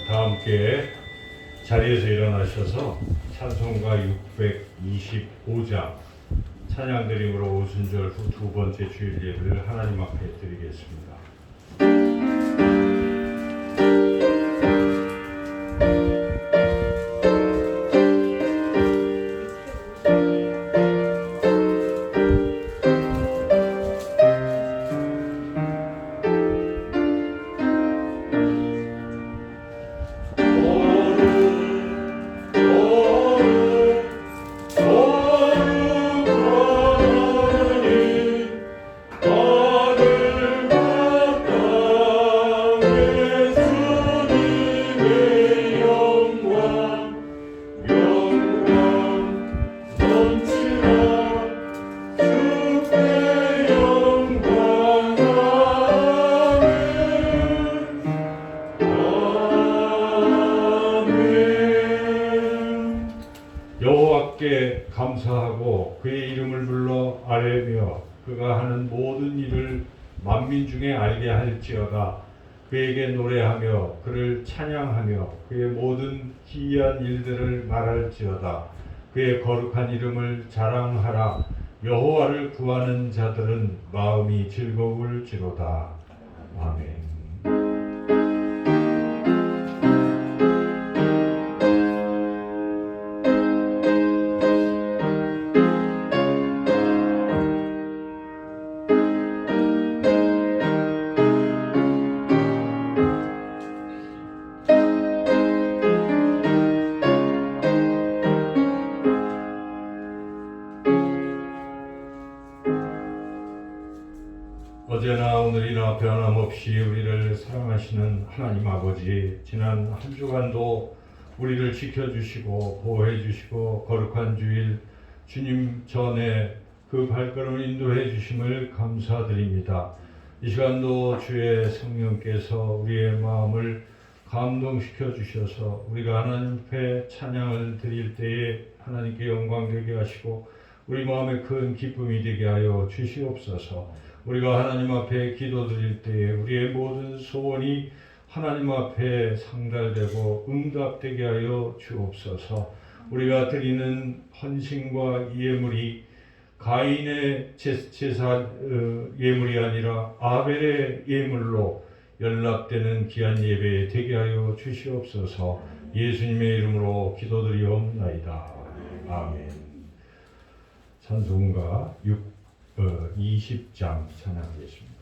다 함께 자리에서 일어나셔서 찬송가 625장 찬양드림으로 오순절 후 두 번째 주일 예배를 하나님 앞에 드리겠습니다. 여호와께 감사하고 그의 이름을 불러 아뢰며 그가 하는 모든 일을 만민 중에 알게 할지어다. 그에게 노래하며 그를 찬양하며 그의 모든 기이한 일들을 말할지어다. 그의 거룩한 이름을 자랑하라. 여호와를 구하는 자들은 마음이 즐거울지로다. 아멘. 어제나 오늘이나 변함없이 우리를 사랑하시는 하나님 아버지, 지난 한 주간도 우리를 지켜주시고 보호해주시고 거룩한 주일 주님 전에 그 발걸음을 인도해 주심을 감사드립니다. 이 시간도 주의 성령께서 우리의 마음을 감동시켜 주셔서 우리가 하나님 앞에 찬양을 드릴 때에 하나님께 영광 되게 하시고 우리 마음에 큰 기쁨이 되게 하여 주시옵소서. 우리가 하나님 앞에 기도드릴 때에 우리의 모든 소원이 하나님 앞에 상달되고 응답되게 하여 주옵소서. 우리가 드리는 헌신과 예물이 가인의 제사 예물이 아니라 아벨의 예물로 연락되는 귀한 예배 되게 하여 주시옵소서. 예수님의 이름으로 기도드리옵나이다. 아멘. 찬송가 20장 찬양하겠습니다.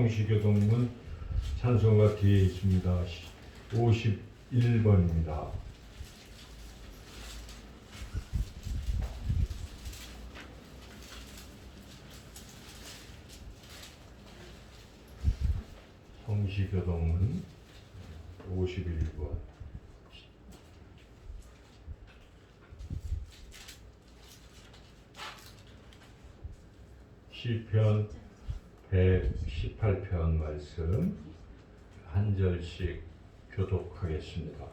성시교동문 찬송가 뒤에 있습니다. 51번입니다. 성시교동문 51번. 시편 118편 말씀 한 절씩 교독하겠습니다.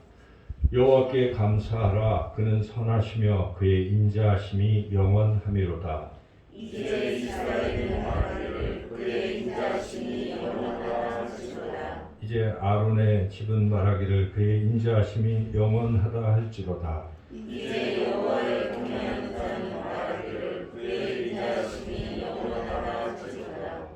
여호와께 감사하라. 그는 선하시며 그의 인자하심이 영원하미로다. 이제 이스라엘은 말하기를 그의 인자하심이 영원하다 할지로다. 이제 아론의 집은 말하기를 그의 인자하심이 영원하다 할지로다. 이제 여호와의 경외하는 자는 말하기를 그의 인자하심이 영원하다 할지로다.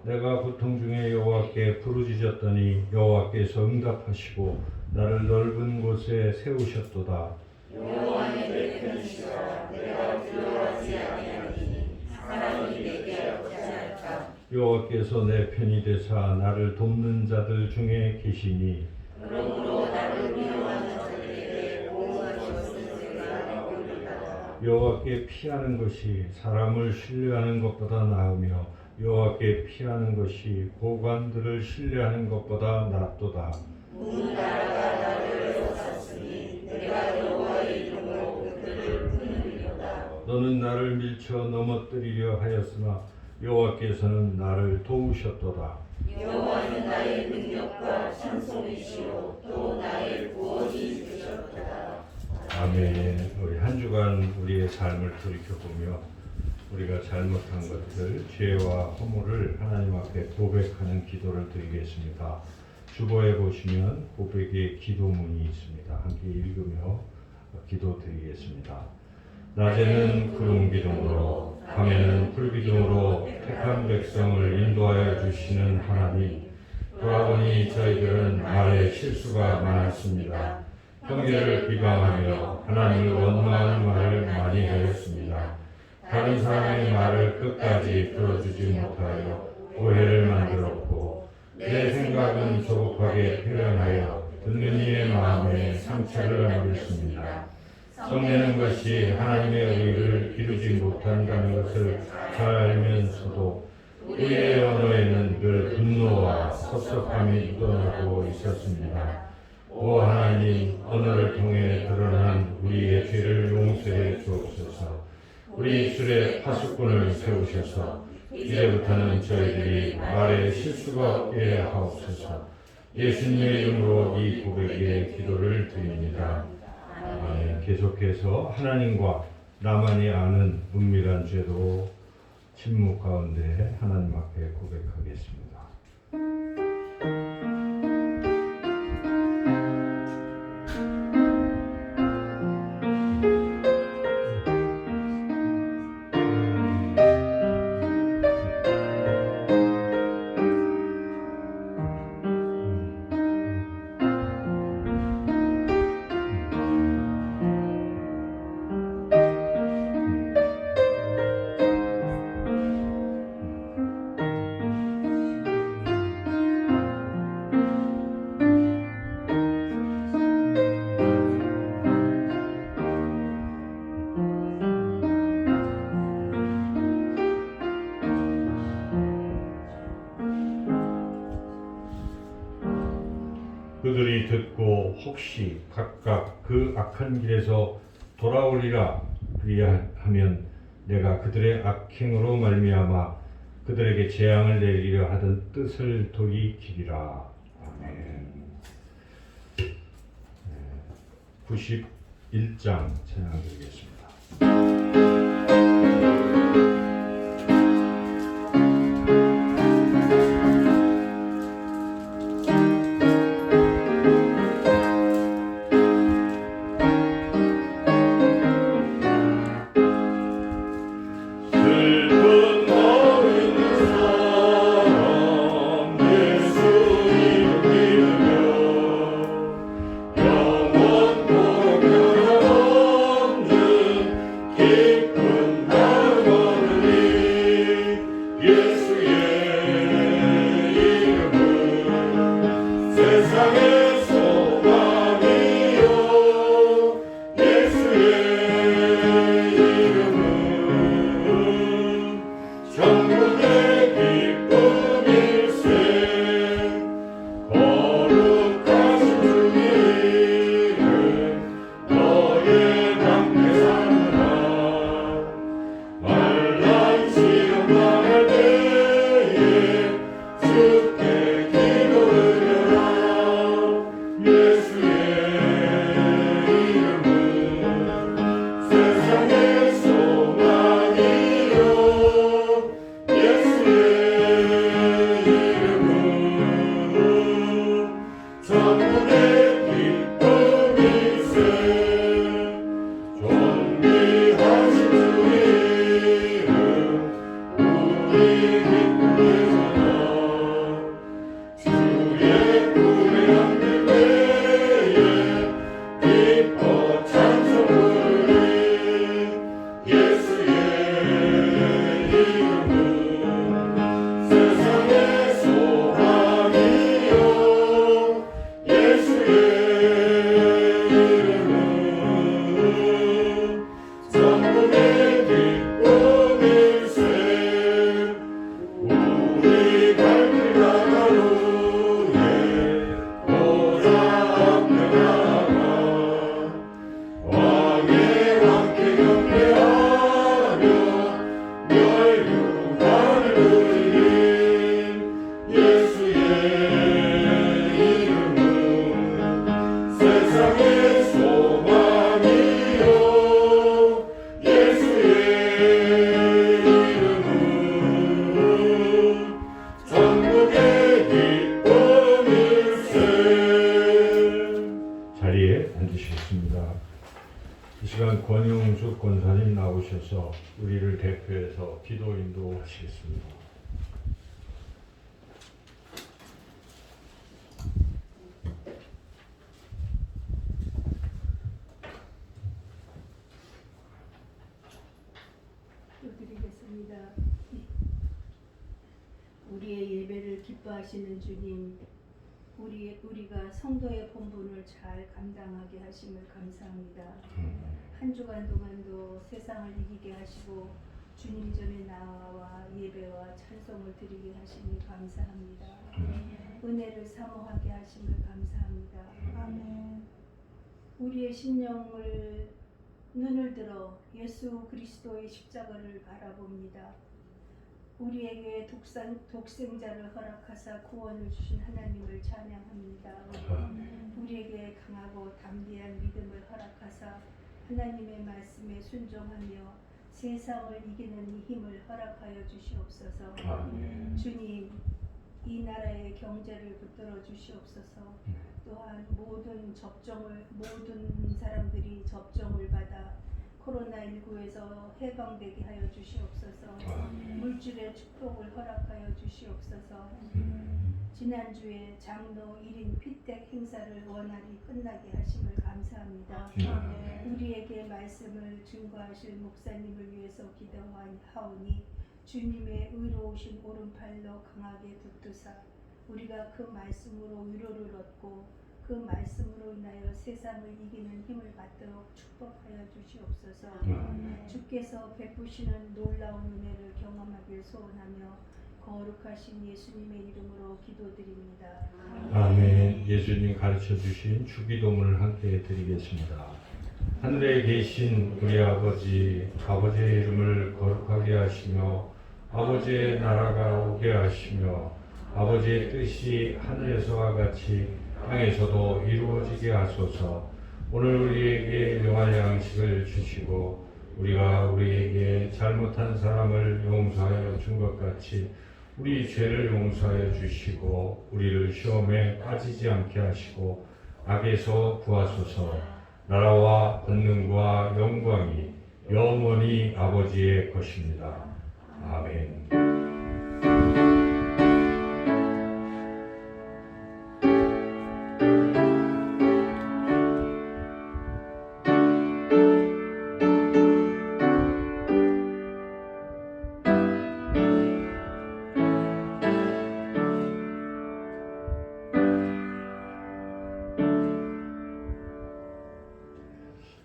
내가 고통 중에 여호와께 부르짖었더니 여호와께서 응답하시고 나를 넓은 곳에 세우셨도다. 여호와는 내 편이시라. 내가 두려워하지 아니하리니 사람이 내게 어찌할까. 여호와께서 내 편이 되사 나를 돕는 자들 중에 계시니 그러므로 나를 미워하는 자들에게 보호하시옵소서가 보이리라. 여호와께 피하는 것이 사람을 신뢰하는 것보다 나으며 여호와께 피하는 것이 고관들을 신뢰하는 것보다 낫도다. 온 나라가 나를 애워쌌으니 내가 여호와의 이름으로 그들을 끊으리로다. 너는 나를 밀쳐 넘어뜨리려 하였으나 여호와께서는 나를 도우셨도다. 여호와는 나의 능력과 찬송이시요 또 나의 구원이 되셨도다. 아멘. 우리 한 주간 우리의 삶을 돌이켜보며 우리가 잘못한 것들, 죄와 허물을 하나님 앞에 고백하는 기도를 드리겠습니다. 주보에 보시면 고백의 기도문이 있습니다. 함께 읽으며 기도 드리겠습니다. 낮에는 구름 기둥으로, 밤에는 불 기둥으로 택한 백성을 인도하여 주시는 하나님. 돌아보니 저희들은 말에 실수가 많았습니다. 형제를 비방하며 하나님을 원망하는 말을 많이 하였습니다. 다른 사람의 말을 끝까지 들어주지 못하여 오해를 만들었고 내 생각은 조급하게 표현하여 듣는 이의 마음에 상처를 남겼습니다. 성내는 것이 하나님의 의를 이루지 못한다는 것을 잘 알면서도 우리의 언어에는 늘 분노와 섭섭함이 묻어나고 있었습니다. 오 하나님, 언어를 통해 드러난 우리의 죄를 용서해 주옵소서. 우리 입술에 파수꾼을 세우셔서 이제부터는 저희들이 말에 실수가 없게 하옵소서. 예수님의 이름으로 이 고백의 기도를 드립니다. 계속해서 하나님과 나만이 아는 은밀한 죄도 침묵 가운데 하나님 앞에 고백하겠습니다. 그들이 듣고 혹시 각각 그 악한 길에서 돌아오리라 그리하면 내가 그들의 악행으로 말미암아 그들에게 재앙을 내리려 하던 뜻을 돌이키리라. 아멘. 91장 찬양 드리겠습니다. 기쁨 전국의 기쁨일세 거룩하신 주 이름 너의 함께 살구나 말란 시험 당할 때에 주께 기도 드려라 예수의 이름은 세상의 소망이요 예수의 이름은 천국의 기쁨일세 존귀하신 주 이름 우리 기쁨 되잖아 주의 꿈에 안길 때에 기뻐 찬송 부르리 예수의 이름은 세상의 소망이요 예수의 이름은 천국의 기쁨일세 우리 갈 길 가로에 보라 앞에 나가 왕의 왕께 경배하며 멸류관을 누리리 예수의 이름은 세상의 소망이요 예수의 이름은 천국의 기쁨일세 자리에 앉으시겠습니다. 이 시간 권영숙 권사님 나오셔서 우리를 대표해서 기도 인도하시겠습니다. 기도드리겠습니다. 우리의 예배를 기뻐하시는 주님, 우리가 성도의 본분을 잘 감당하게 하심을 감사합니다. 한 주간 동안도 세상을 이기게 하시고 주님 전에 나와 예배와 찬송을 드리게 하시니 감사합니다. 은혜를 사모하게 하심을 감사합니다. 아멘. 우리의 심령을 눈을 들어 예수 그리스도의 십자가를 바라봅니다. 우리에게 독생자를 허락하사 구원을 주신 하나님을 찬양합니다. 우리에게 강하고 담대한 믿음을 허락하사 하나님의 말씀에 순종하며 세상을 이기는 힘을 허락하여 주시옵소서. 주님, 이 나라의 경제를 붙들어 주시옵소서. 또한 모든 사람들이 접종을 받아 코로나19에서 해방되게 하여 주시옵소서. 물질의 축복을 허락하여 주시옵소서. 지난주에 장로 1인 피택 행사를 원활히 끝나게 하심을 감사합니다. 우리에게 말씀을 증거하실 목사님을 위해서 기도하오니 주님의 의로우신 오른팔로 강하게 붙드사 우리가 그 말씀으로 위로를 얻고 그 말씀으로 인하여 세상을 이기는 힘을 받도록 축복하여 주시옵소서. 주께서 베푸시는 놀라운 은혜를 경험하길 소원하며 거룩하신 예수님의 이름으로 기도드립니다. 아멘. 예수님 가르쳐 주신 주기도문을 함께 드리겠습니다. 하늘에 계신 우리 아버지의 이름을 거룩하게 하시며 아버지의 나라가 오게 하시며 아버지의 뜻이 하늘에서와 같이 땅에서도 이루어지게 하소서. 오늘 우리에게 영원한 양식을 주시고 우리가 우리에게 잘못한 사람을 용서하여 준 것 같이 우리 죄를 용서하여 주시고 우리를 시험에 빠지지 않게 하시고 악에서 구하소서. 나라와 권능과 영광이 영원히 아버지의 것입니다. 아멘.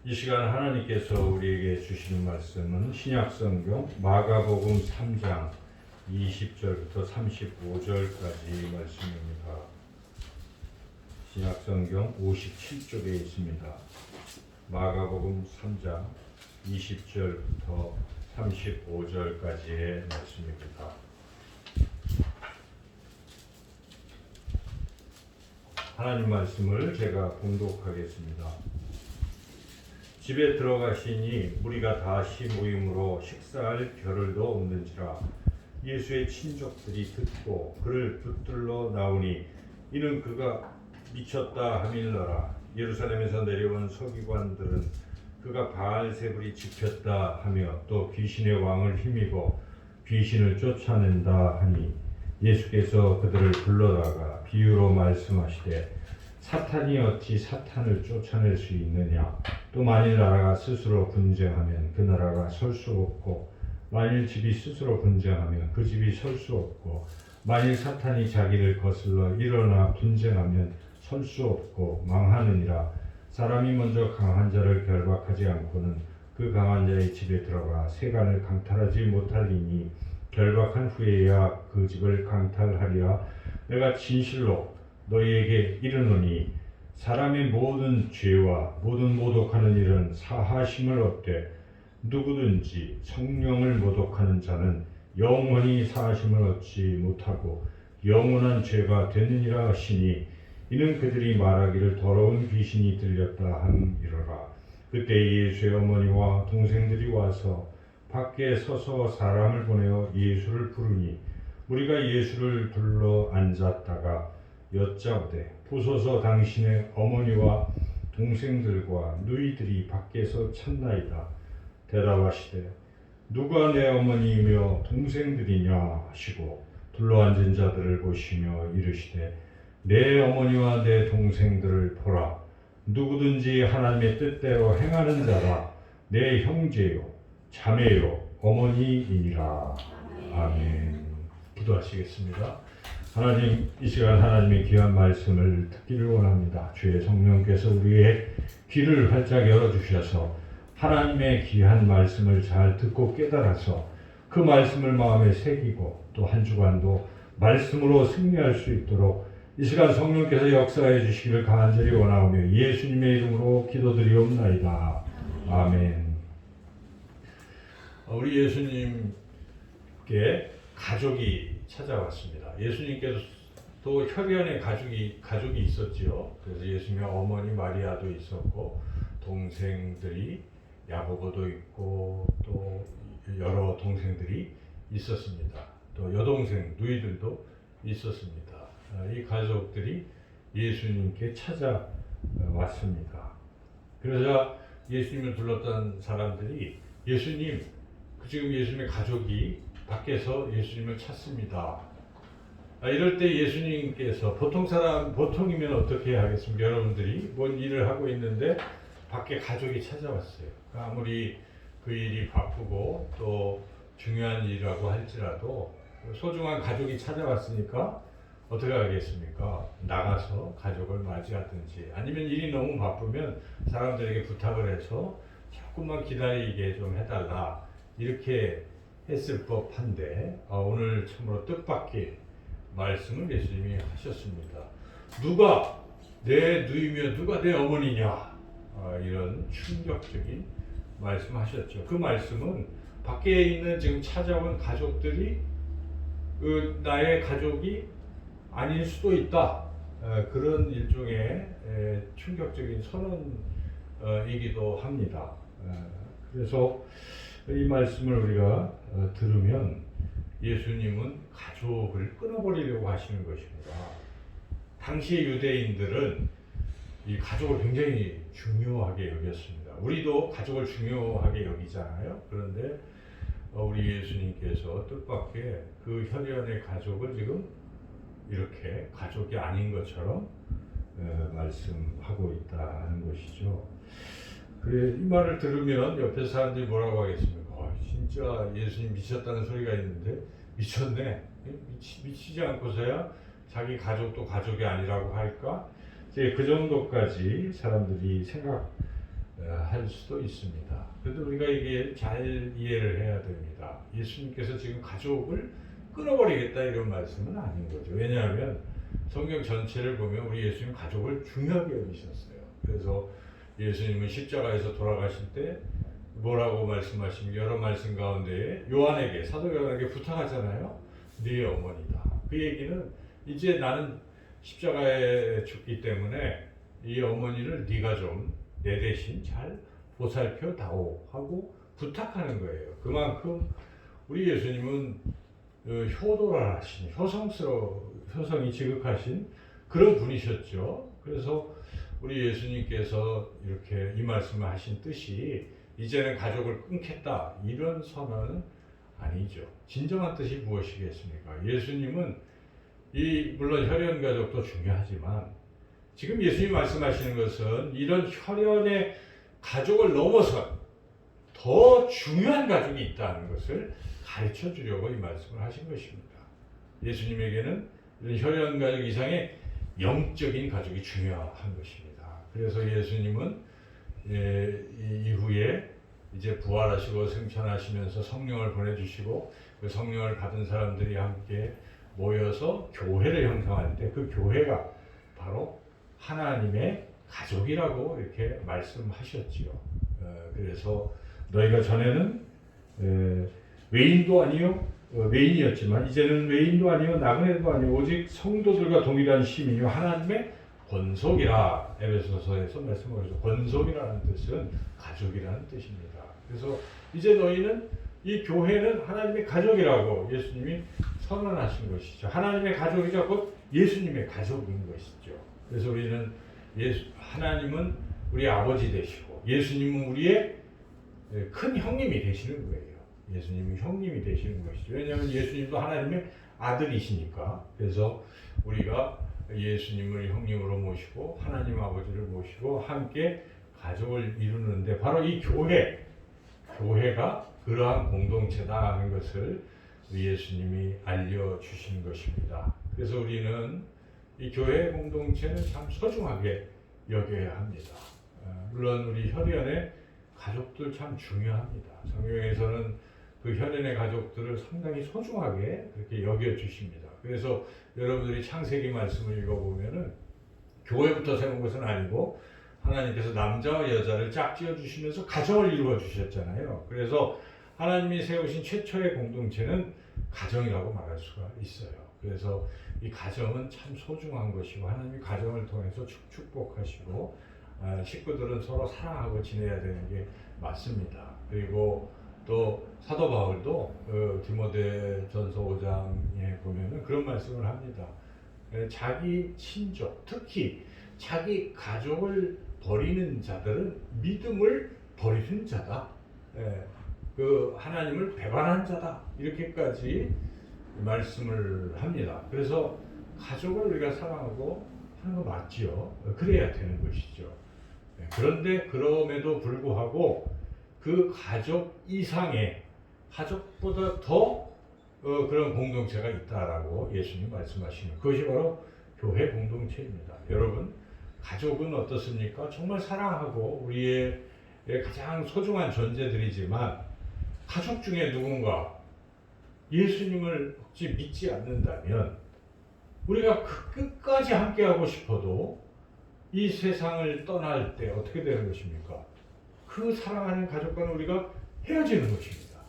이 시간 하나님께서 우리에게 주시는 말씀은 신약성경 마가복음 3장 20절부터 35절까지 말씀입니다. 신약성경 57쪽에 있습니다. 마가복음 3장 20절부터 35절까지의 말씀입니다. 하나님 말씀을 제가 봉독하겠습니다. 집에 들어가시니 무리가 다시 모임으로 식사할 겨를도 없는지라 예수의 친족들이 듣고 그를 붙들러 나오니 이는 그가 미쳤다 함일러라. 예루살렘에서 내려온 서기관들은 그가 바알세불이 지켰다 하며 또 귀신의 왕을 힘입어 귀신을 쫓아낸다 하니 예수께서 그들을 불러다가 비유로 말씀하시되 사탄이 어찌 사탄을 쫓아낼 수 있느냐. 또 만일 나라가 스스로 분쟁하면 그 나라가 설 수 없고 만일 집이 스스로 분쟁하면 그 집이 설 수 없고 만일 사탄이 자기를 거슬러 일어나 분쟁하면 설 수 없고 망하느니라. 사람이 먼저 강한 자를 결박하지 않고는 그 강한 자의 집에 들어가 세간을 강탈하지 못하리니 결박한 후에야 그 집을 강탈하리라. 내가 진실로 너희에게 이르노니 사람의 모든 죄와 모든 모독하는 일은 사하심을 얻되 누구든지 성령을 모독하는 자는 영원히 사하심을 얻지 못하고 영원한 죄가 되느니라 하시니 이는 그들이 말하기를 더러운 귀신이 들렸다 함이로라. 그때 예수의 어머니와 동생들이 와서 밖에 서서 사람을 보내어 예수를 부르니 우리가 예수를 둘러 앉았다가 여짜오되 보소서 당신의 어머니와 동생들과 누이들이 밖에서 찾나이다. 대답하시되 누가 내 어머니이며 동생들이냐 하시고 둘러앉은 자들을 보시며 이르시되 내 어머니와 내 동생들을 보라. 누구든지 하나님의 뜻대로 행하는 자라 내 형제요 자매요 어머니이니라. 아멘. 기도하시겠습니다. 하나님, 이 시간 하나님의 귀한 말씀을 듣기를 원합니다. 주의 성령께서 우리의 귀를 활짝 열어주셔서 하나님의 귀한 말씀을 잘 듣고 깨달아서 그 말씀을 마음에 새기고 또 한 주간도 말씀으로 승리할 수 있도록 이 시간 성령께서 역사해 주시기를 간절히 원하오며 예수님의 이름으로 기도드리옵나이다. 아멘. 우리 예수님께 가족이 찾아왔습니다. 예수님께서도 혈연의 가족이 있었지요. 그래서 예수님의 어머니 마리아도 있었고 동생들이 야고보도 있고 또 여러 동생들이 있었습니다. 또 여동생 누이들도 있었습니다. 이 가족들이 예수님께 찾아왔습니다. 그러자 예수님을 불렀던 사람들이 예수님, 지금 예수님의 가족이 밖에서 예수님을 찾습니다. 이럴 때 예수님께서 보통이면 어떻게 하겠습니까? 여러분들이 뭔 일을 하고 있는데 밖에 가족이 찾아왔어요. 아무리 그 일이 바쁘고 또 중요한 일이라고 할지라도 소중한 가족이 찾아왔으니까 어떻게 하겠습니까? 나가서 가족을 맞이하든지 아니면 일이 너무 바쁘면 사람들에게 부탁을 해서 조금만 기다리게 좀 해달라 이렇게 했을 법한데 오늘 참으로 뜻밖의 말씀을 예수님이 하셨습니다. 누가 내 누이며 누가 내 어머니냐 이런 충격적인 말씀하셨죠. 그 말씀은 밖에 있는 지금 찾아온 가족들이 나의 가족이 아닐 수도 있다. 그런 일종의 충격적인 선언이기도 합니다. 그래서 이 말씀을 우리가 들으면 예수님은 가족을 끊어버리려고 하시는 것입니다. 당시 유대인들은 이 가족을 굉장히 중요하게 여겼습니다. 우리도 가족을 중요하게 여기잖아요. 그런데 우리 예수님께서 뜻밖의 그 혈연의 가족을 지금 이렇게 가족이 아닌 것처럼 말씀하고 있다는 것이죠. 그래, 이 말을 들으면 옆에 사람들이 뭐라고 하겠습니까? 진짜 예수님 미쳤다는 소리가 있는데 미쳤네. 미치지 않고서야 자기 가족도 가족이 아니라고 할까? 이제 그 정도까지 사람들이 생각할 수도 있습니다. 그래도 우리가 이게 잘 이해를 해야 됩니다. 예수님께서 지금 가족을 끊어버리겠다 이런 말씀은 아닌 거죠. 왜냐하면 성경 전체를 보면 우리 예수님 가족을 중요하게 여기셨어요. 그래서 예수님은 십자가에서 돌아가실 때 뭐라고 말씀하시면 여러 말씀 가운데 요한에게, 사도 요한에게 부탁하잖아요. 네 어머니다. 그 얘기는 이제 나는 십자가에 죽기 때문에 이 어머니를 네가 좀 내 대신 잘 보살펴 다오 하고 부탁하는 거예요. 그만큼 우리 예수님은 효도라하신, 효성이 지극하신 그런 분이셨죠. 그래서 우리 예수님께서 이렇게 이 말씀을 하신 뜻이 이제는 가족을 끊겠다 이런 선언은 아니죠. 진정한 뜻이 무엇이겠습니까? 예수님은 물론 혈연 가족도 중요하지만 지금 예수님 말씀하시는 것은 이런 혈연의 가족을 넘어선 더 중요한 가족이 있다는 것을 가르쳐 주려고 이 말씀을 하신 것입니다. 예수님에게는 이런 혈연 가족 이상의 영적인 가족이 중요한 것입니다. 그래서 예수님은 이후에 이제 부활하시고 승천하시면서 성령을 보내주시고 그 성령을 받은 사람들이 함께 모여서 교회를 형성할 때 그 교회가 바로 하나님의 가족이라고 이렇게 말씀하셨지요. 그래서 너희가 전에는 외인도 아니요 외인이었지만 이제는 외인도 아니요 나그네도 아니요 오직 성도들과 동일한 시민이요 하나님의 권속이라. 에베소서에서 말씀하셨죠. 권속이라는 뜻은 가족이라는 뜻입니다. 그래서 이제 너희는 이 교회는 하나님의 가족이라고 예수님이 선언하신 것이죠. 하나님의 가족이자 곧 예수님의 가족인 것이죠. 그래서 우리는 하나님은 우리 아버지 되시고 예수님은 우리의 큰 형님이 되시는 거예요. 예수님은 형님이 되시는 것이죠. 왜냐하면 예수님도 하나님의 아들이시니까. 그래서 우리가 예수님을 형님으로 모시고 하나님 아버지를 모시고 함께 가족을 이루는데 바로 이 교회가 그러한 공동체다 하는 것을 예수님이 알려주신 것입니다. 그래서 우리는 이 교회 공동체는 참 소중하게 여겨야 합니다. 물론 우리 혈연의 가족들 참 중요합니다. 성경에서는 그 혈연의 가족들을 상당히 소중하게 그렇게 여겨주십니다. 그래서 여러분들이 창세기 말씀을 읽어보면은 교회부터 세운 것은 아니고 하나님께서 남자와 여자를 짝지어 주시면서 가정을 이루어 주셨잖아요. 그래서 하나님이 세우신 최초의 공동체는 가정이라고 말할 수가 있어요. 그래서 이 가정은 참 소중한 것이고 하나님이 가정을 통해서 축복하시고 식구들은 서로 사랑하고 지내야 되는 게 맞습니다. 그리고 또 사도 바울도 디모데전서 5장에 보면은 그런 말씀을 합니다. 자기 친족, 특히 자기 가족을 버리는 자들은 믿음을 버리는 자다. 그 하나님을 배반한 자다. 이렇게까지 말씀을 합니다. 그래서 가족을 우리가 사랑하고 하는 거 맞지요. 그래야 되는 것이죠. 그런데 그럼에도 불구하고 그 가족 이상의 가족보다 더 그런 공동체가 있다라고 예수님 말씀하시는 그것이 바로 교회 공동체입니다. 여러분, 가족은 어떻습니까? 정말 사랑하고 우리의 가장 소중한 존재들이지만 가족 중에 누군가 예수님을 혹시 믿지 않는다면 우리가 그 끝까지 함께하고 싶어도 이 세상을 떠날 때 어떻게 되는 것입니까? 그 사랑하는 가족과는 우리가 헤어지는 것입니다.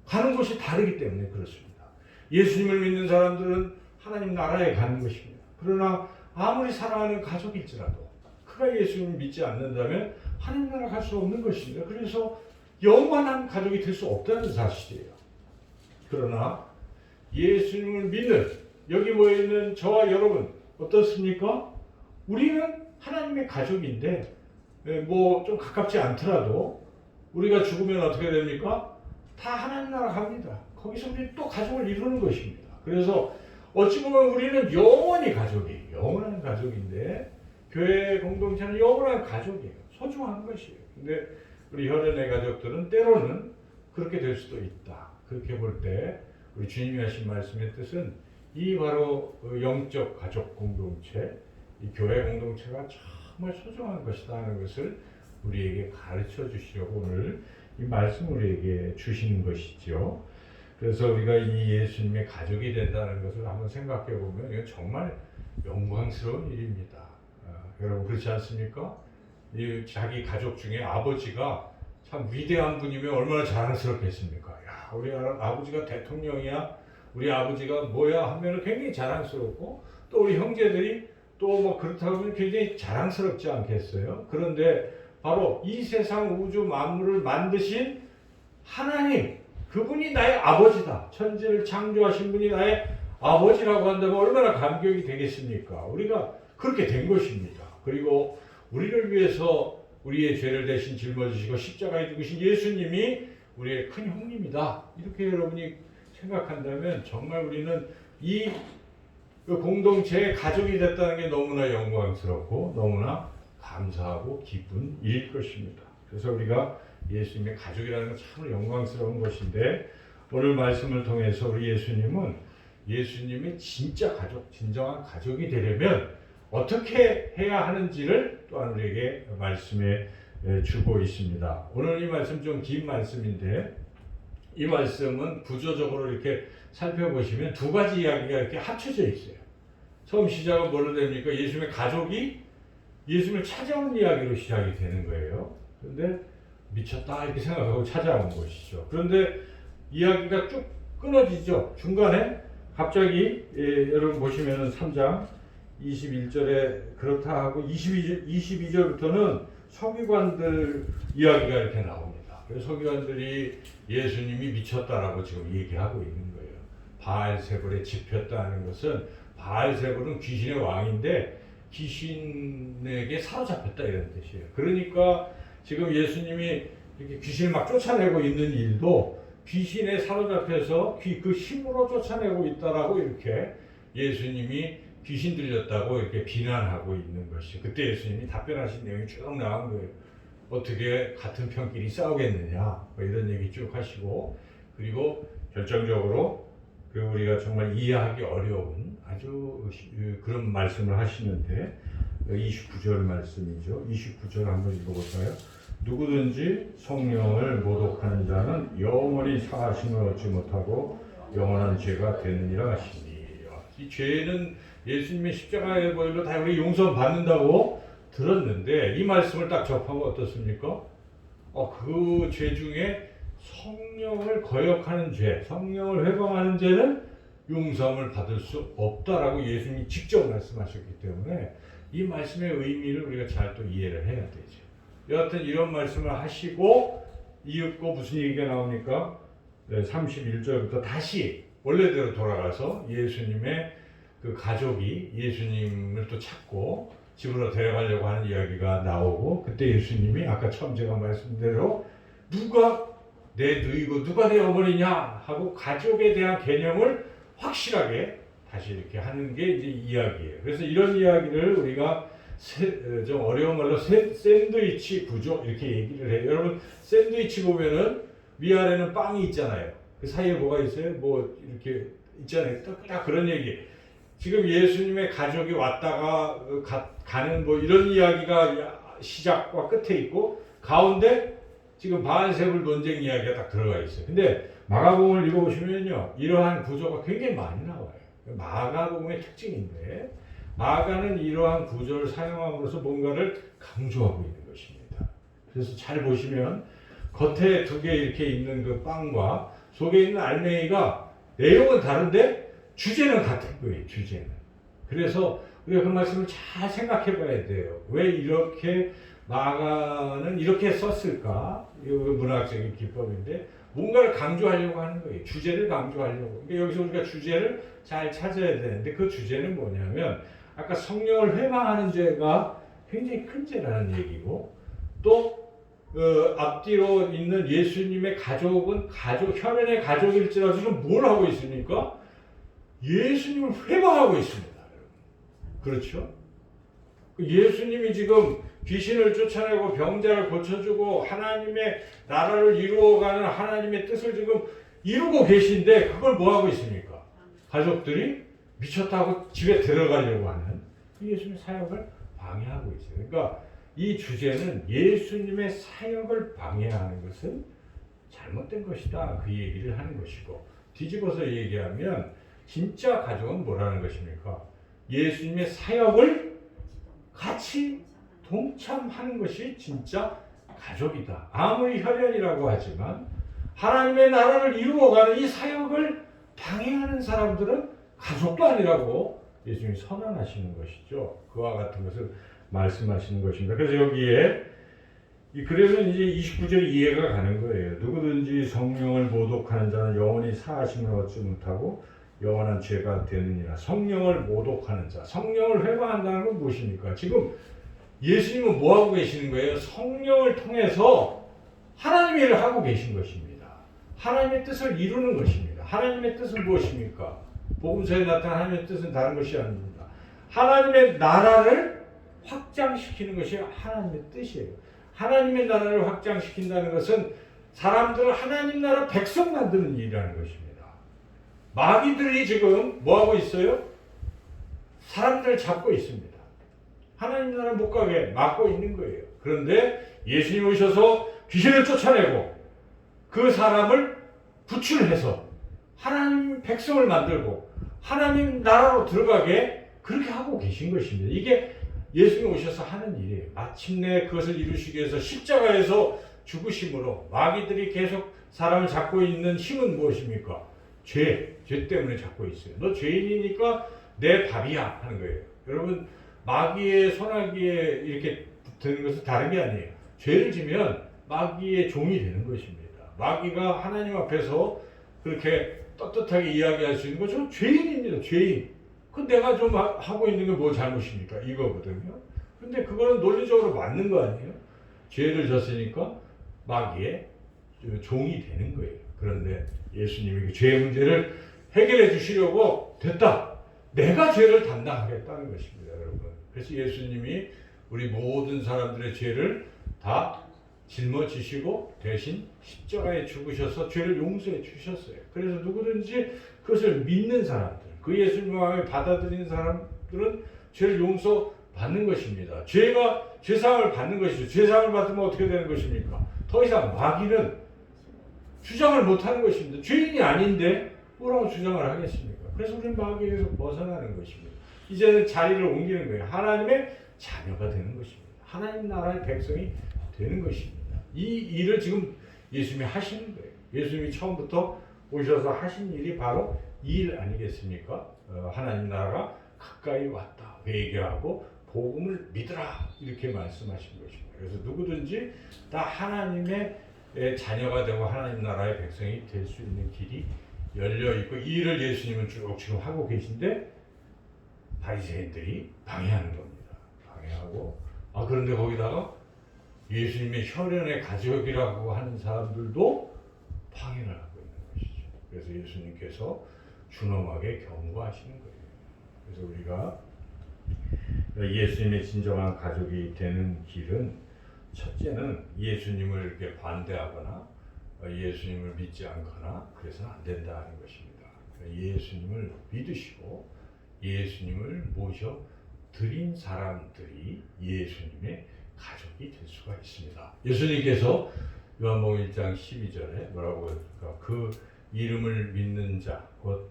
가는 곳이 다르기 때문에 그렇습니다. 예수님을 믿는 사람들은 하나님 나라에 가는 것입니다. 그러나 아무리 사랑하는 가족일지라도 그가 예수님을 믿지 않는다면 하나님 나라 갈 수 없는 것입니다. 그래서 영원한 가족이 될 수 없다는 사실이에요. 그러나 예수님을 믿는 여기 모여있는 저와 여러분 어떻습니까? 우리는 하나님의 가족인데 뭐 좀 가깝지 않더라도 우리가 죽으면 어떻게 됩니까? 다 하나님 나라 갑니다. 거기서 우리 또 가족을 이루는 것입니다. 그래서 어찌 보면 우리는 영원히 가족이에요. 영원한 가족인데 교회 공동체는 영원한 가족이에요. 소중한 것이에요. 근데 우리 혈연의 가족들은 때로는 그렇게 될 수도 있다. 그렇게 볼 때 우리 주님이 하신 말씀의 뜻은 이 바로 영적 가족 공동체, 이 교회 공동체가 정말 소중한 것이다 하는 것을 우리에게 가르쳐 주시려고 오늘 이 말씀 우리에게 주시는 것이죠. 그래서 우리가 이 예수님의 가족이 된다는 것을 한번 생각해 보면 이건 정말 영광스러운 일입니다. 여러분 그렇지 않습니까? 이 자기 가족 중에 아버지가 참 위대한 분이면 얼마나 자랑스럽겠습니까? 야, 우리 아버지가 대통령이야, 우리 아버지가 뭐야 하면 굉장히 자랑스럽고, 또 우리 형제들이 또 뭐 그렇다고 하면 굉장히 자랑스럽지 않겠어요? 그런데 바로 이 세상 우주 만물을 만드신 하나님, 그분이 나의 아버지다. 천지를 창조하신 분이 나의 아버지라고 한다면 얼마나 감격이 되겠습니까? 우리가 그렇게 된 것입니다. 그리고 우리를 위해서 우리의 죄를 대신 짊어지시고 십자가에 죽으신 예수님이 우리의 큰 형님이다. 이렇게 여러분이 생각한다면 정말 우리는 이 공동체의 가족이 됐다는 게 너무나 영광스럽고 너무나 감사하고 기쁜 일일 것입니다. 그래서 우리가 예수님의 가족이라는 건 참 영광스러운 것인데, 오늘 말씀을 통해서 우리 예수님은 예수님의 진짜 가족, 진정한 가족이 되려면 어떻게 해야 하는지를 또한 우리에게 말씀해 주고 있습니다. 오늘 이 말씀 좀 긴 말씀인데, 이 말씀은 구조적으로 이렇게 살펴보시면 두 가지 이야기가 이렇게 합쳐져 있어요. 처음 시작은 뭘로 됩니까? 예수님의 가족이 예수님을 찾아온 이야기로 시작이 되는 거예요. 그런데 미쳤다 이렇게 생각하고 찾아온 것이죠. 그런데 이야기가 쭉 끊어지죠. 중간에 갑자기 여러분 보시면은 3장 21절에 그렇다 하고 22절부터는 서기관들 이야기가 이렇게 나옵니다. 그래서 서기관들이 예수님이 미쳤다라고 지금 얘기하고 있는 거예요. 바알세불에 집혔다는 것은, 바알세불은 귀신의 왕인데 귀신에게 사로잡혔다 이런 뜻이에요. 그러니까 지금 예수님이 이렇게 귀신을 막 쫓아내고 있는 일도 귀신에 사로잡혀서 그 힘으로 쫓아내고 있다라고 이렇게 예수님이 귀신 들렸다고 이렇게 비난하고 있는 것이, 그때 예수님이 답변하신 내용이 쭉 나온 거예요. 어떻게 같은 편끼리 싸우겠느냐, 뭐 이런 얘기 쭉 하시고, 그리고 결정적으로 그 우리가 정말 이해하기 어려운 아주 그런 말씀을 하시는데, 29절 말씀이죠. 29절 한번 읽어볼까요? 누구든지 성령을 모독하는 자는 영원히 사하심을 얻지 못하고 영원한 죄가 되느니라 하시니, 이 죄는 예수님의 십자가의 보혈로 다 우리 용서받는다고 들었는데, 이 말씀을 딱 접하면 어떻습니까? 그 죄 중에 성령을 거역하는 죄, 성령을 회방하는 죄는 용서함을 받을 수 없다라고 예수님이 직접 말씀하셨기 때문에 이 말씀의 의미를 우리가 잘 또 이해를 해야 되죠. 여하튼 이런 말씀을 하시고 이윽고 무슨 얘기가 나오니까 31절부터 다시 원래대로 돌아가서 예수님의 그 가족이 예수님을 또 찾고 집으로 데려가려고 하는 이야기가 나오고, 그때 예수님이 아까 처음 제가 말씀대로 누가 내 누이고 누가 내 어머니냐 하고 가족에 대한 개념을 확실하게 다시 이렇게 하는 게 이제 이야기예요. 그래서 이런 이야기를 우리가 좀 어려운 말로 샌드위치 구조 이렇게 얘기를 해요. 여러분 샌드위치 보면은 위아래는 빵이 있잖아요. 그 사이에 뭐가 있어요? 뭐 이렇게 있잖아요. 딱 그런 얘기. 지금 예수님의 가족이 왔다가 가는 뭐 이런 이야기가 시작과 끝에 있고, 가운데 지금 바알세불 논쟁 이야기가 딱 들어가 있어요. 근데 마가복음을 읽어보시면요, 이러한 구조가 굉장히 많이 나와요. 마가복음의 특징인데, 마가는 이러한 구조를 사용함으로써 뭔가를 강조하고 있는 것입니다. 그래서 잘 보시면 겉에 두 개 이렇게 있는 그 빵과 속에 있는 알맹이가 내용은 다른데 주제는 같은 거예요. 주제는. 그래서 우리가 그 말씀을 잘 생각해 봐야 돼요. 왜 이렇게 마가는 이렇게 썼을까? 이거 문학적인 기법인데 뭔가를 강조하려고 하는 거예요. 주제를 강조하려고. 그러니까 여기서 우리가 주제를 잘 찾아야 되는데, 그 주제는 뭐냐면 아까 성령을 회방하는 죄가 굉장히 큰 죄라는 얘기고, 또 앞뒤로 있는 예수님의 가족은 혈연의 가족일지라도 지금 뭘 하고 있습니까? 예수님을 회방하고 있습니다. 그렇죠? 예수님이 지금 귀신을 쫓아내고 병자를 고쳐주고 하나님의 나라를 이루어가는 하나님의 뜻을 지금 이루고 계신데, 그걸 뭐 하고 있습니까? 가족들이 미쳤다고 집에 들어가려고 하는 예수님의 사역을 방해하고 있어요. 그러니까 이 주제는 예수님의 사역을 방해하는 것은 잘못된 것이다, 그 얘기를 하는 것이고, 뒤집어서 얘기하면 진짜 가족은 뭐라는 것입니까? 예수님의 사역을 같이 동참하는 것이 진짜 가족이다. 아무리 혈연이라고 하지만 하나님의 나라를 이루어가는 이 사역을 방해하는 사람들은 가족도 아니라고 예수님이 선언하시는 것이죠. 그와 같은 것을 말씀하시는 것입니다. 그래서 여기에 그래서 이제 29절이 이해가 가는 거예요. 누구든지 성령을 모독하는 자는 영원히 사하심을 얻지 못하고 영원한 죄가 되느니라. 성령을 모독하는 자, 성령을 회방한다는 건 무엇입니까? 지금 예수님은 뭐 하고 계시는 거예요? 성령을 통해서 하나님의 일을 하고 계신 것입니다. 하나님의 뜻을 이루는 것입니다. 하나님의 뜻은 무엇입니까? 복음서에 나타난 하나님의 뜻은 다른 것이 아닙니다. 하나님의 나라를 확장시키는 것이 하나님의 뜻이에요. 하나님의 나라를 확장시킨다는 것은 사람들을 하나님 나라 백성 만드는 일이라는 것입니다. 마귀들이 지금 뭐 하고 있어요? 사람들을 잡고 있습니다. 하나님 나라 못 가게 막고 있는 거예요. 그런데 예수님 오셔서 귀신을 쫓아내고 그 사람을 구출해서 하나님 백성을 만들고 하나님 나라로 들어가게 그렇게 하고 계신 것입니다. 이게 예수님 오셔서 하는 일이에요. 마침내 그것을 이루시기 위해서 십자가에서 죽으심으로 마귀들이 계속 사람을 잡고 있는 힘은 무엇입니까? 죄 때문에 잡고 있어요. 너 죄인이니까 내 밥이야 하는 거예요. 여러분 마귀의 소나기에 이렇게 드는 것은 다른 게 아니에요. 죄를 지면 마귀의 종이 되는 것입니다. 마귀가 하나님 앞에서 그렇게 떳떳하게 이야기할 수 있는 것은 죄인입니다. 죄인. 그 내가 좀 하고 있는 게 뭐 잘못입니까? 이거거든요. 근데 그거는 논리적으로 맞는 거 아니에요? 죄를 졌으니까 마귀의 종이 되는 거예요. 그런데 예수님이 그 죄의 문제를 해결해 주시려고 됐다. 내가 죄를 담당하겠다는 것입니다, 여러분. 그래서 예수님이 우리 모든 사람들의 죄를 다 짊어지시고 대신 십자가에 죽으셔서 죄를 용서해 주셨어요. 그래서 누구든지 그것을 믿는 사람들, 그 예수님의 마음에 받아들이는 사람들은 죄를 용서받는 것입니다. 죄사함을 받는 것이죠. 죄사함을 받으면 어떻게 되는 것입니까? 더 이상 마귀는 주장을 못하는 것입니다. 죄인이 아닌데 뭐라고 주장을 하겠습니까? 그래서 우리는 마귀에서 벗어나는 것입니다. 이제는 자리를 옮기는 거예요. 하나님의 자녀가 되는 것입니다. 하나님 나라의 백성이 되는 것입니다. 이 일을 지금 예수님이 하시는 거예요. 예수님이 처음부터 오셔서 하신 일이 바로 이 일 아니겠습니까? 하나님 나라가 가까이 왔다 회개하고 복음을 믿으라 이렇게 말씀하신 것입니다. 그래서 누구든지 다 하나님의 자녀가 되고 하나님 나라의 백성이 될 수 있는 길이 열려 있고 이 일을 예수님은 쭉 지금 하고 계신데 바리새인들이 방해하는 겁니다. 방해하고 그런데 거기다가 예수님의 혈연의 가족이라고 하는 사람들도 방해를 하고 있는 것이죠. 그래서 예수님께서 준엄하게 경고하시는 거예요. 그래서 우리가 예수님의 진정한 가족이 되는 길은 첫째는 예수님을 이렇게 반대하거나 예수님을 믿지 않거나 그래서는 안 된다는 것입니다. 예수님을 믿으시고 예수님을 모셔 드린 사람들이 예수님의 가족이 될 수가 있습니다. 예수님께서 요한복음 1장 12절에 뭐라고 할까? 그 이름을 믿는 자, 곧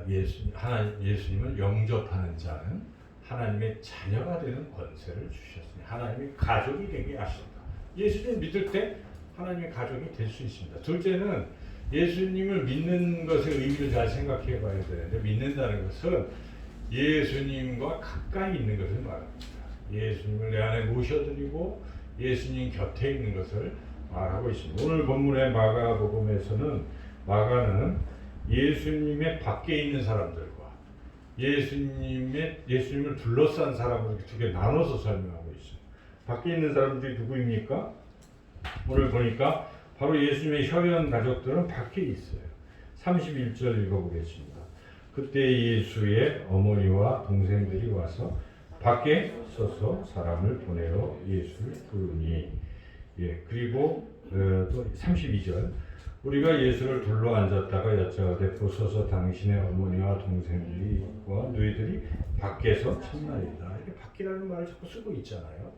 예수님을 영접하는 자는 하나님의 자녀가 되는 권세를 주셨으니 하나님의 가족이 되게 하신다. 예수님을 믿을 때 하나님의 가족이 될 수 있습니다. 둘째는 예수님을 믿는 것의 의미를 잘 생각해 봐야 되는데 믿는다는 것은 예수님과 가까이 있는 것을 말합니다. 예수님을 내 안에 모셔드리고 예수님 곁에 있는 것을 말하고 있습니다. 오늘 본문의 마가복음에서는 마가는 예수님의 밖에 있는 사람들과 예수님을 둘러싼 사람을 두 개 나눠서 설명하고 있어요. 밖에 있는 사람들이 누구입니까? 오늘 보니까 바로 예수님의 혈연 가족들은 밖에 있어요. 31절 읽어보겠습니다. 그때 예수의 어머니와 동생들이 와서 밖에 서서 사람을 보내어 예수를 부르니 그리고 또 32절 우리가 예수를 둘러 앉았다가 여짜오되 보소서 당신의 어머니와 동생들과 너희들이 밖에서 참나이다. 이렇게 밖이라는 말을 자꾸 쓰고 있잖아요.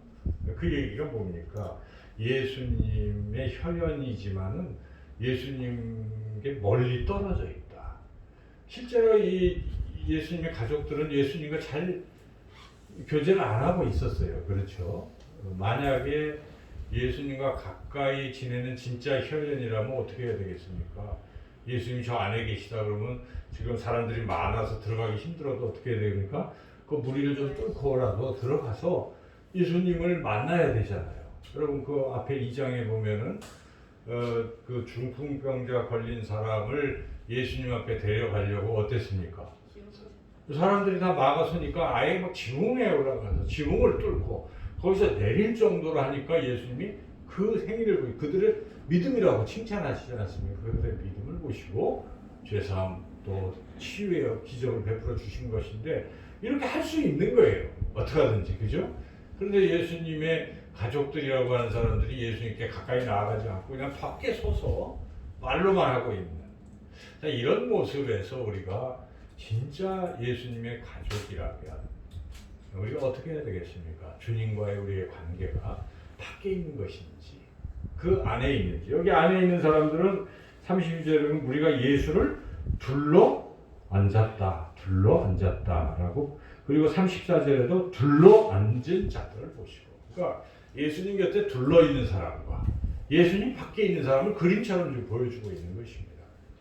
그 얘기가 뭡니까? 예수님의 혈연이지만은 예수님께 멀리 떨어져 있다. 실제로 이 예수님의 가족들은 예수님과 잘 교제를 안 하고 있었어요. 그렇죠? 만약에 예수님과 가까이 지내는 진짜 혈연이라면 어떻게 해야 되겠습니까? 예수님이 저 안에 계시다 그러면 지금 사람들이 많아서 들어가기 힘들어도 어떻게 해야 됩니까? 그 무리를 좀 뚫고라도 들어가서 예수님을 만나야 되잖아요. 여러분 그 앞에 2장에 보면은 그 중풍병자 걸린 사람을 예수님 앞에 데려가려고 어땠습니까? 사람들이 다 막아서니까 아예 막 지붕에 올라가서 지붕을 뚫고 거기서 내릴 정도로 하니까 예수님이 그 행위를 보고 그들의 믿음이라고 칭찬하시지 않았습니까? 그들의 믿음을 보시고 죄사함 또 치유의 기적을 베풀어 주신 것인데 이렇게 할 수 있는 거예요. 어떻게 하든지 그죠? 그런데 예수님의 가족들이라고 하는 사람들이 예수님께 가까이 나아가지 않고 그냥 밖에 서서 말로만 하고 있는 이런 모습에서 우리가 진짜 예수님의 가족이라면 우리가 어떻게 해야 되겠습니까? 주님과의 우리의 관계가 밖에 있는 것인지 그 안에 있는지. 여기 안에 있는 사람들은 32절에는 우리가 예수를 둘러 앉았다라고 그리고 34절에도 둘러 앉은 자들을 보시고 그러니까 예수님 곁에 둘러 있는 사람과 예수님 밖에 있는 사람을 그림처럼 좀 보여주고 있는 것입니다.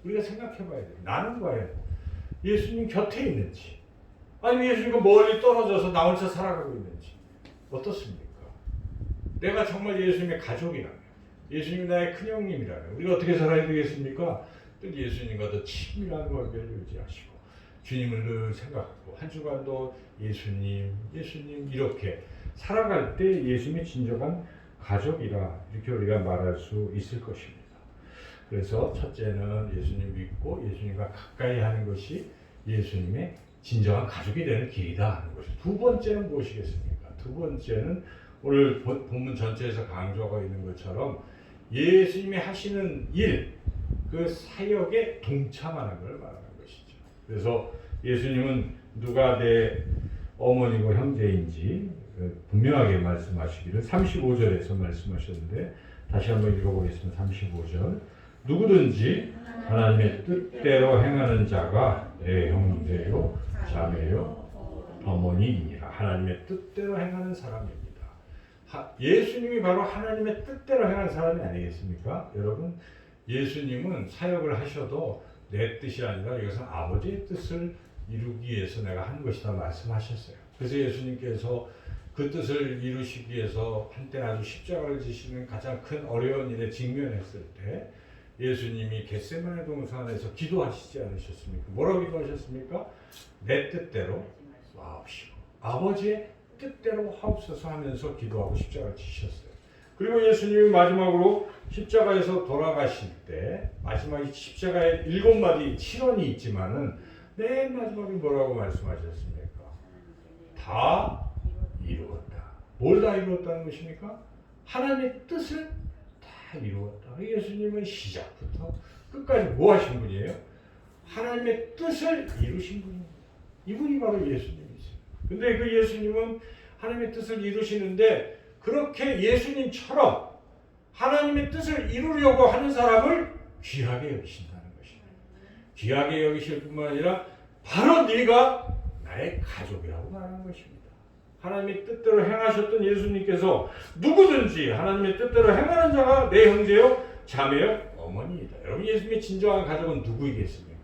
우리가 생각해 봐야 돼요. 나는 과연 예수님 곁에 있는지 아니면 예수님과 멀리 떨어져서 나 혼자 살아가고 있는지 어떻습니까? 내가 정말 예수님의 가족이라면 예수님이 나의 큰형님이라면 우리가 어떻게 살아야 되겠습니까? 늘 예수님과 더 친밀한 관계를 유지하시고 주님을 늘 생각하고 한 주간도 예수님 이렇게 살아갈 때 예수님의 진정한 가족이라 이렇게 우리가 말할 수 있을 것입니다. 그래서 첫째는 예수님 믿고 예수님과 가까이 하는 것이 예수님의 진정한 가족이 되는 길이다 하는 것이죠. 두 번째는 무엇이겠습니까? 두 번째는 오늘 본문 전체에서 강조하고 있는 것처럼 예수님이 하시는 일, 그 사역에 동참하는 걸 말하는 것이죠. 그래서 예수님은 누가 내 어머니고 형제인지 분명하게 말씀하시기를 35절에서 말씀하셨는데 다시 한번 읽어보겠습니다. 35절 누구든지 하나님의 뜻대로 행하는 자가 내 형제요 자매요 어머니이니라. 하나님의 뜻대로 행하는 사람입니다. 예수님이 바로 하나님의 뜻대로 행하는 사람이 아니겠습니까? 여러분 예수님은 사역을 하셔도 내 뜻이 아니라 이것은 아버지의 뜻을 이루기 위해서 내가 한 것이다 말씀하셨어요. 그래서 예수님께서 그 뜻을 이루시기 위해서 한때 아주 십자가를 지시는 가장 큰 어려운 일에 직면했을 때 예수님이 겟세마네 동산에서 기도하시지 않으셨습니까? 뭐라고 기도하셨습니까? 내 뜻대로 하옵시고 아버지의 뜻대로 하옵소서 하면서 기도하고 십자가를 지셨어요. 그리고 예수님이 마지막으로 십자가에서 돌아가실 때 마지막에 십자가에 7마디 7원이 있지만은 맨 마지막에 뭐라고 말씀하셨습니까? 다 이루었다. 뭘 다 이루었다는 것입니까? 하나님의 뜻을 다 이루었다. 예수님은 시작부터 끝까지 뭐 하신 분이에요? 하나님의 뜻을 이루신 분입니다. 이분이 바로 예수님이세요. 근데 그 예수님은 하나님의 뜻을 이루시는데 그렇게 예수님처럼 하나님의 뜻을 이루려고 하는 사람을 귀하게 여기신다는 것입니다. 귀하게 여기실 뿐만 아니라 바로 네가 나의 가족이라고 말하는 것입니다. 하나님의 뜻대로 행하셨던 예수님께서 누구든지 하나님의 뜻대로 행하는 자가 내 형제요 자매요 어머니이다. 여러분 예수님의 진정한 가족은 누구이겠습니까?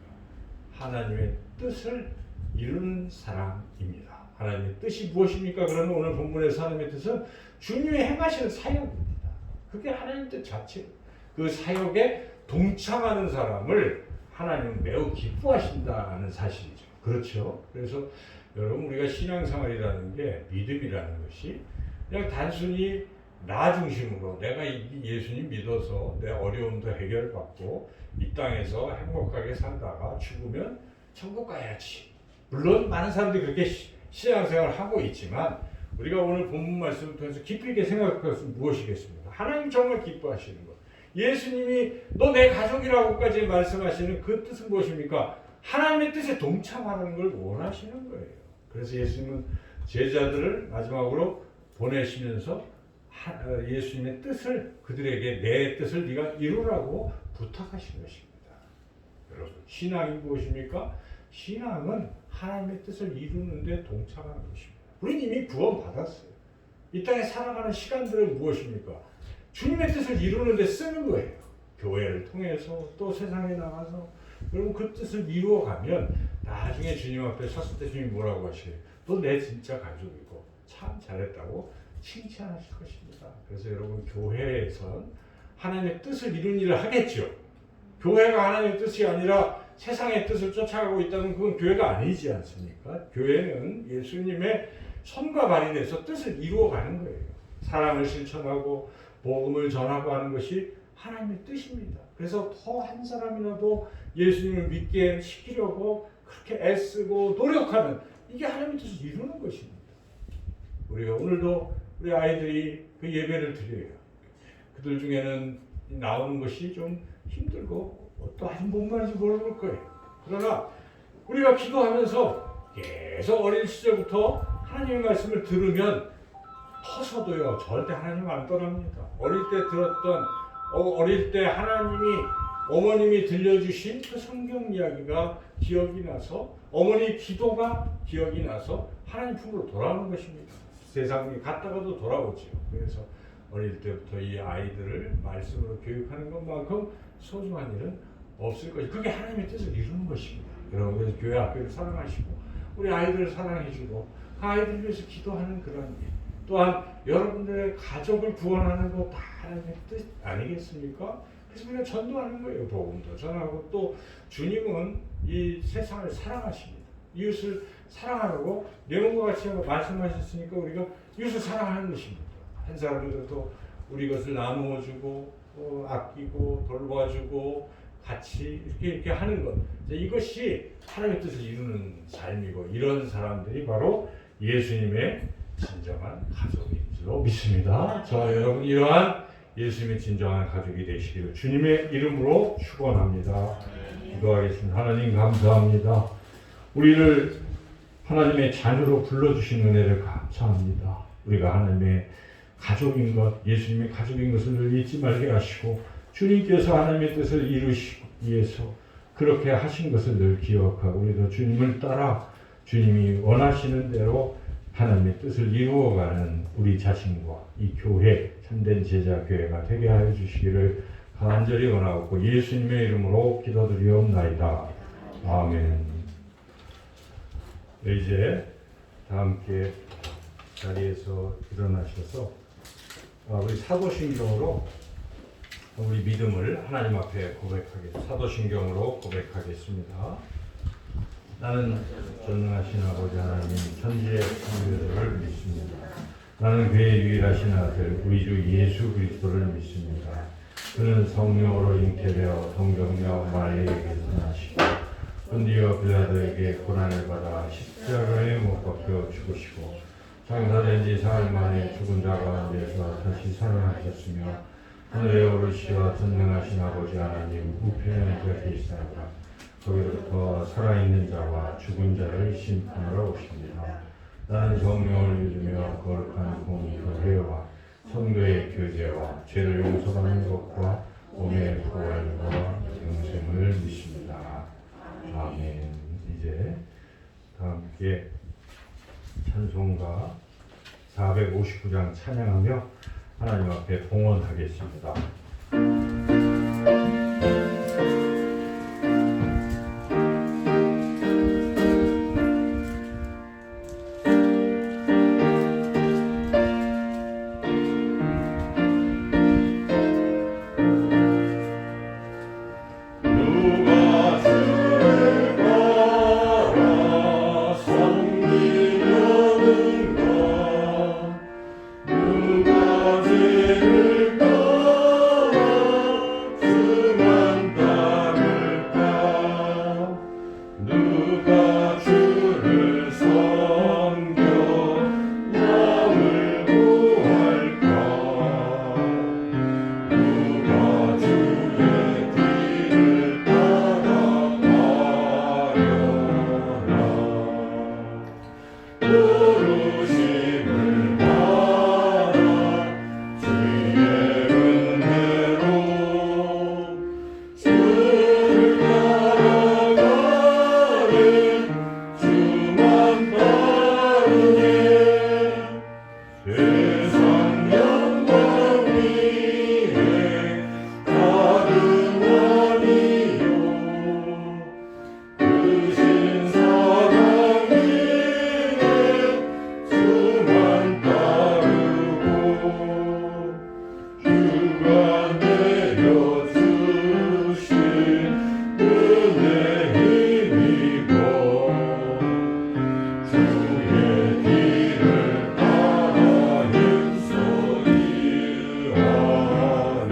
하나님의 뜻을 이루는 사람입니다. 하나님의 뜻이 무엇입니까? 그러면 오늘 본문에서 하나님의 뜻은 주님이 행하시는 사역입니다. 그게 하나님 뜻 자체. 그 사역에 동참하는 사람을 하나님은 매우 기뻐하신다는 사실이죠. 그렇죠? 그래서 여러분 우리가 신앙생활이라는 게 믿음이라는 것이 그냥 단순히 나 중심으로 내가 예수님 믿어서 내 어려움도 해결받고 이 땅에서 행복하게 살다가 죽으면 천국 가야지. 물론 많은 사람들이 그렇게 신앙생활을 하고 있지만 우리가 오늘 본문 말씀을 통해서 깊이 있게 생각할 것은 무엇이겠습니까? 하나님 정말 기뻐하시는 것. 예수님이 너 내 가족이라고까지 말씀하시는 그 뜻은 무엇입니까? 하나님의 뜻에 동참하는 걸 원하시는 거예요. 그래서 예수님은 제자들을 마지막으로 보내시면서 예수님의 뜻을 그들에게 내 뜻을 네가 이루라고 부탁하신 것입니다. 여러분, 신앙이 무엇입니까? 신앙은 하나님의 뜻을 이루는 데 동참하는 것입니다. 우리는 이미 구원받았어요. 이 땅에 살아가는 시간들은 무엇입니까? 주님의 뜻을 이루는 데 쓰는 거예요. 교회를 통해서 또 세상에 나가서 여러분 그 뜻을 이루어가면 나중에 주님 앞에 섰을 때 주님이 뭐라고 하시래요? 너 내 진짜 가족이고 참 잘했다고 칭찬하실 것입니다. 그래서 여러분 교회에선 하나님의 뜻을 이루는 일을 하겠죠. 교회가 하나님의 뜻이 아니라 세상의 뜻을 쫓아가고 있다면 그건 교회가 아니지 않습니까? 교회는 예수님의 손과 발이 돼서 뜻을 이루어가는 거예요. 사랑을 실천하고 복음을 전하고 하는 것이 하나님의 뜻입니다. 그래서 더 한 사람이라도 예수님을 믿게 시키려고 그렇게 애쓰고 노력하는 이게 하나님의 뜻을 이루는 것입니다. 우리가 오늘도 우리 아이들이 그 예배를 드려요. 그들 중에는 나오는 것이 좀 힘들고 또 아직 뭔 말인지 모를 거예요. 그러나 우리가 기도하면서 계속 어린 시절부터 하나님의 말씀을 들으면 커서도요 절대 하나님 안 떠납니다. 어릴 때 들었던 어릴 때 어머님이 들려주신 그 성경 이야기가 기억이 나서 어머니 기도가 기억이 나서 하나님 품으로 돌아오는 것입니다. 세상에 갔다가도 돌아오죠. 그래서 어릴 때부터 이 아이들을 말씀으로 교육하는 것만큼 소중한 일은 없을 것이 그게 하나님의 뜻을 이루는 것입니다. 여러분 그래서 교회 학교를 사랑하시고 우리 아이들을 사랑해주고 그 아이들을 위해서 기도하는 그런 일 또한 여러분들의 가족을 구원하는 것 다 하나님의 뜻 아니겠습니까? 그래서 우리가 전도하는 거예요. 복음도 전하고 또 주님은 이 세상을 사랑하십니다. 이웃을 사랑하라고 내용과 같이 말씀하셨으니까 우리가 이웃을 사랑하는 것입니다. 한 사람이라도 우리 것을 나누어주고 아끼고 돌봐주고 같이 이렇게 하는 것 이것이 하나님의 뜻을 이루는 삶이고 이런 사람들이 바로 예수님의 진정한 가족인 줄로 믿습니다. 자 여러분 이러한 예수님의 진정한 가족이 되시기를 주님의 이름으로 축원합니다. 기도하겠습니다. 하나님 감사합니다. 우리를 하나님의 자녀로 불러주신 은혜를 감사합니다. 우리가 하나님의 가족인 것, 예수님의 가족인 것을 늘 잊지 말게 하시고 주님께서 하나님의 뜻을 이루시기 위해서 그렇게 하신 것을 늘 기억하고 우리도 주님을 따라 주님이 원하시는 대로 하나님의 뜻을 이루어가는 우리 자신과 이 교회, 참된 제자 교회가 되게 하여 주시기를 간절히 원하고 예수님의 이름으로 기도드리옵나이다. 아멘. 이제 다 함께 자리에서 일어나셔서 우리 사도신경으로 우리 믿음을 하나님 앞에 고백하겠습니다. 사도신경으로 고백하겠습니다. 나는 전능하신 아버지 하나님 천지의 창조주를 믿습니다. 나는 그의 유일하신 아들 우리 주 예수 그리스도를 믿습니다. 그는 성령으로 잉태되어 동정녀 마리아에게서 나시고 본디오 빌라도에게 고난을 받아 십자가에 못 박혀 죽으시고 장사된 지 사흘 만에 죽은 자 가운데서 다시 살아나셨으며 하늘에 오르시어 전능하신 아버지 하나님 우편에 앉아 계시다가 거기로부터 살아있는 자와 죽은 자를 심판하러 오십니다. 나는 성령을 믿으며 거룩한 공의와 성도의 교제와 죄를 용서받는 것과 몸의 부활과 영생을 믿습니다. 아멘. 이제 다 함께 찬송가 459장 찬양하며 하나님 앞에 봉헌하겠습니다. 누가 죄를 부르신 사랑이네 주만 따르고 주가 내려주신 은혜 힘입어 주의 길을 따라 힘써 일하네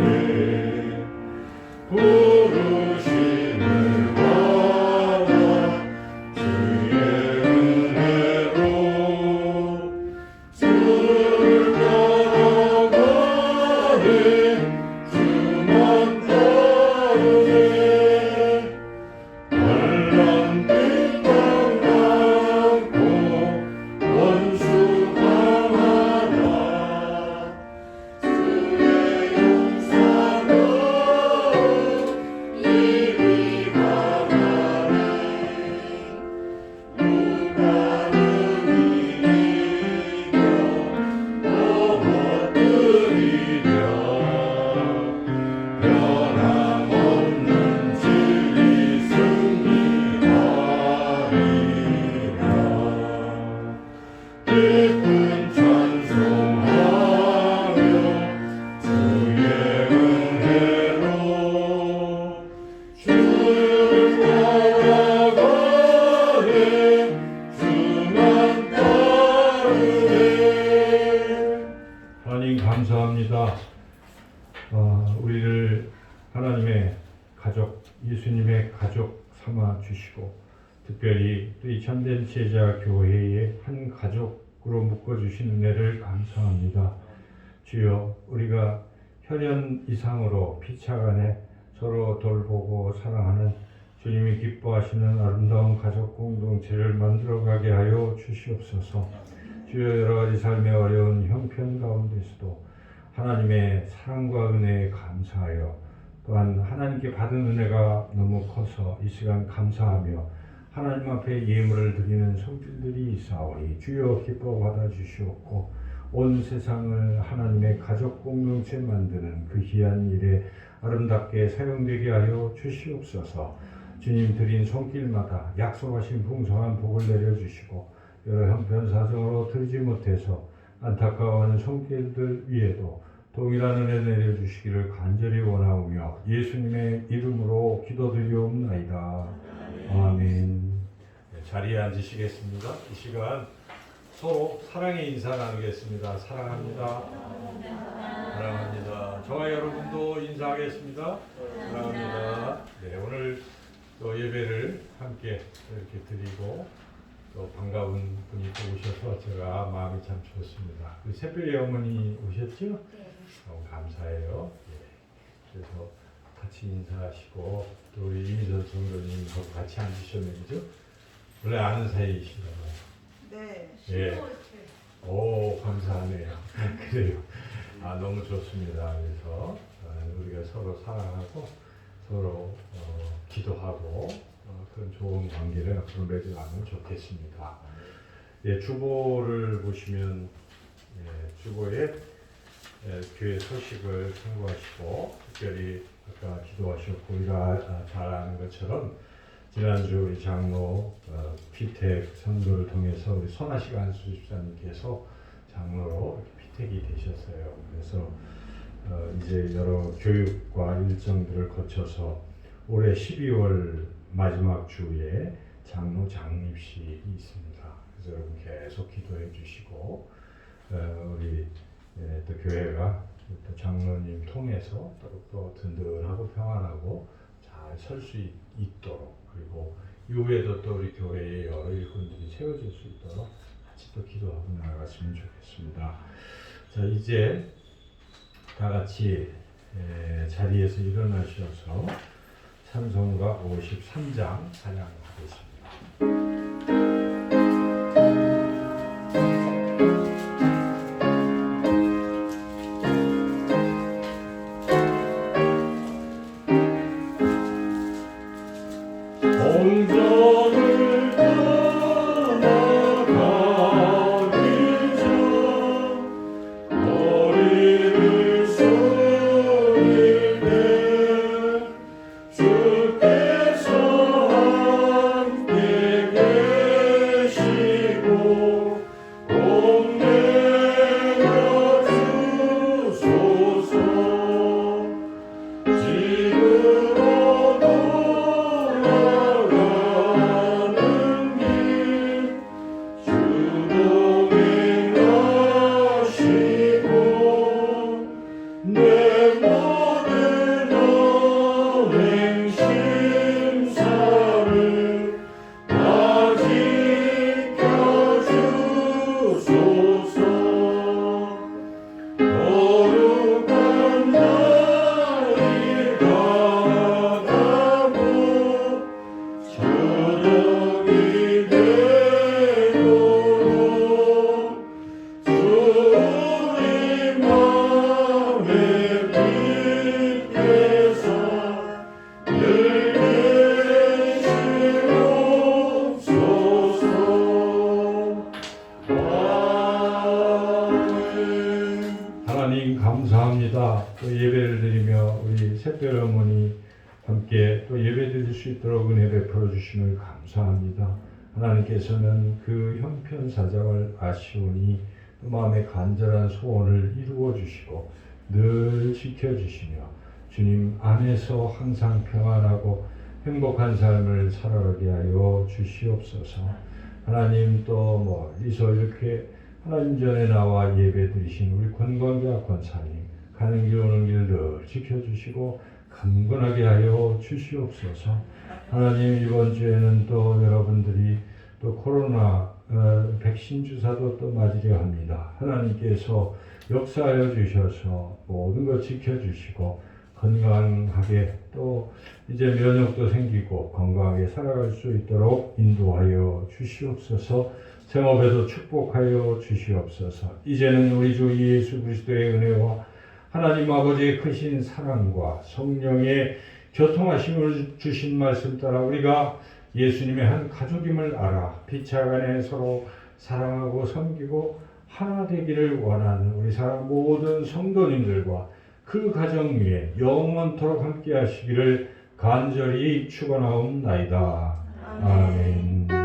부르심을 받아 주의 은혜로 주를 따라가네 주만 따르네 환난 빗방 남고 원수 강하다 주의 용사가 이리 강하네 누가 능히 이겨 넘어뜨리랴 변함없는 진리 승리하리라 기쁜 찬송하며 주의 은혜로 주를 따라가네 주만 따르네 하나님 감사합니다. 우리를 하나님의 가족, 예수님의 가족 삼아 주시고 특별히 또 이 참된 제자 교회의 한 가족으로 묶어주신 은혜를 감사합니다. 주여 우리가 혈연 이상으로 피차간에 서로 돌보고 사랑하는 주님이 기뻐하시는 아름다운 가족 공동체를 만들어가게 하여 주시옵소서. 주여 여러 가지 삶의 어려운 형편 가운데서도 하나님의 사랑과 은혜에 감사하여 또한 하나님께 받은 은혜가 너무 커서 이 시간 감사하며 하나님 앞에 예물을 드리는 손길들이 있사오니 주여 기뻐 받아주시옵고 온 세상을 하나님의 가족 공동체 만드는 그 귀한 일에 아름답게 사용되게 하여 주시옵소서. 주님 드린 손길마다 약속하신 풍성한 복을 내려주시고 여러 형편 사정으로 드리지 못해서 안타까워하는 손길들 위에도 동일한 은혜 내려주시기를 간절히 원하오며 예수님의 이름으로 기도드리옵나이다. 아멘. 자리에 앉으시겠습니다. 이 시간 서로 사랑의 인사 나누겠습니다. 사랑합니다. 사랑합니다. 저와 여러분도 인사하겠습니다. 사랑합니다. 네, 오늘 또 예배를 함께 이렇게 드리고 또 반가운 분이 또 오셔서 제가 마음이 참 좋습니다. 우리 새별이 어머니 오셨죠? 네. 감사해요. 예. 그래서 같이 인사하시고 또 우리 이미선 성도님하고 같이 앉으셨네요, 그죠? 원래 아는 사이이신가 봐요. 네. 예. 오, 감사하네요. 그래요. 너무 좋습니다. 그래서 우리가 서로 사랑하고 서로 기도하고 그런 좋은 관계를 앞으로 맺어가면 좋겠습니다. 예, 주보를 보시면 주보에 교회 소식을 참고하시고 특별히 아까 기도하셨고 우리가 잘 아는 것처럼 지난주 우리 장로 피택 선교를 통해서 우리 손아식 안수집사님께서 장로로 피택이 되셨어요. 그래서 이제 여러 교육과 일정들을 거쳐서 올해 12월 마지막 주에 장로 장립식이 있습니다. 그래서 여러분 계속 기도해 주시고 우리 또 교회가 또 장로님 통해서 또 든든하고 평안하고 잘 설 수 있도록 그리고 이후에도 또 우리 교회의 여러 일꾼들이 세워질 수 있도록 같이 또 기도하고 나아갔으면 좋겠습니다. 자, 이제 다 같이 자리에서 일어나셔서 찬송가 53장 찬양하겠습니다. 공전을 떠나가기 전 머리를 숙일 때 주께서 함께 있도록 은혜 베풀어 주심을 감사합니다. 하나님께서는 그 형편사정을 아시오니 또 마음의 간절한 소원을 이루어 주시고 늘 지켜주시며 주님 안에서 항상 평안하고 행복한 삶을 살아가게 하여 주시옵소서. 하나님 또 멀리서 이렇게 하나님 전에 나와 예배 드리신 우리 권광자 권사님 가는 길 오는 길 늘 지켜주시고 강건하게 하여 주시옵소서. 하나님 이번 주에는 또 여러분들이 또 코로나 백신 주사도 또 맞으려 합니다. 하나님께서 역사하여 주셔서 모든 것 지켜주시고 건강하게 또 이제 면역도 생기고 건강하게 살아갈 수 있도록 인도하여 주시옵소서. 생업에도 축복하여 주시옵소서. 이제는 우리 주 예수 그리스도의 은혜와 하나님 아버지의 크신 사랑과 성령의 교통하심을 주신 말씀 따라 우리가 예수님의 한 가족임을 알아 피차간에 서로 사랑하고 섬기고 하나 되기를 원하는 우리 사랑 모든 성도님들과 그 가정 위에 영원토록 함께 하시기를 간절히 축원하옵나이다. 아멘.